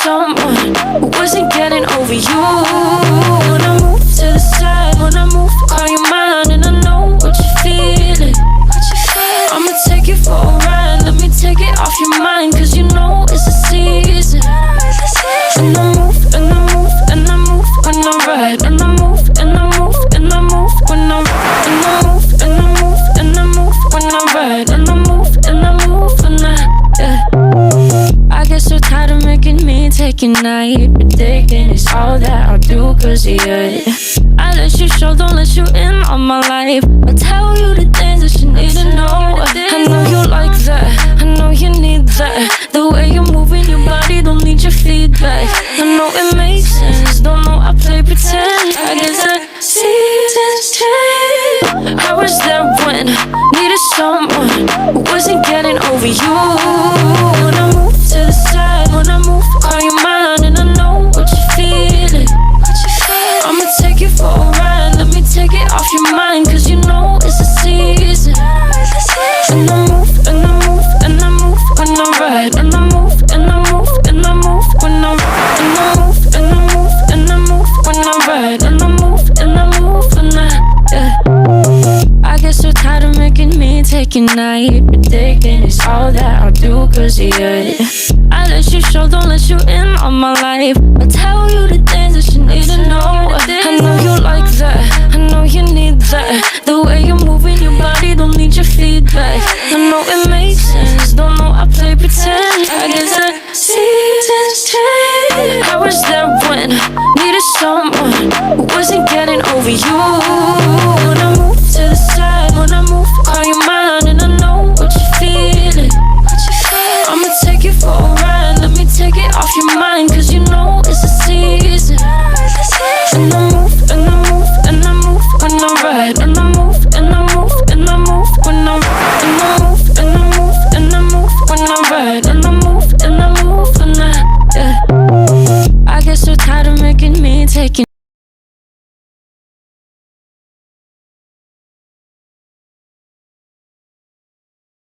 someone who wasn't getting over you. When I move to the side, when I move, call you mine, and I know what you're feeling. I'ma take you for a ride, let me take it off your mind, cause you know it's a season. And I move, and I move, and I move when I ride, and I move, and I move, and I move when I ride, and I move, and I move, and I move when I ride, and I move, and I move when I get so tired of making me take your night, predicting it's all that I'll do cause of you. I let you show, don't let you in on my life. I tell you the things that you need to know. I know you like that, I know you need that. The way you're moving your body, don't need your feedback. I know it makes sense, don't know I play pretend. I guess the seasons change. I was there when needed someone who wasn't getting over you. When I move to the side, when I move, call you mine, and I know what you're feeling. I'ma take you for a ride, let me take it off your mind, cause you know it's a season. And I move, and I move, and I move when I ride, and I move, and I move, and I move when I ride, and I move, and I move, and I move when I ride, and I move, and I move when I get so tired of making me take your night, predicting it's all that I'll do cause of you. I let you show, don't let you in on my life. I tell you the things that you need to know. I know you like that, I know you need that. The way you're moving your body, don't need your feedback. I know it makes sense, don't know I play pretend. I guess the seasons change. I was there when needed someone who wasn't getting over you. When I move to the side, when I move, call you mine, and I know what you're feeling. I'ma take you for a ride, let me take it off your mind, cause you know it's a season. And I move,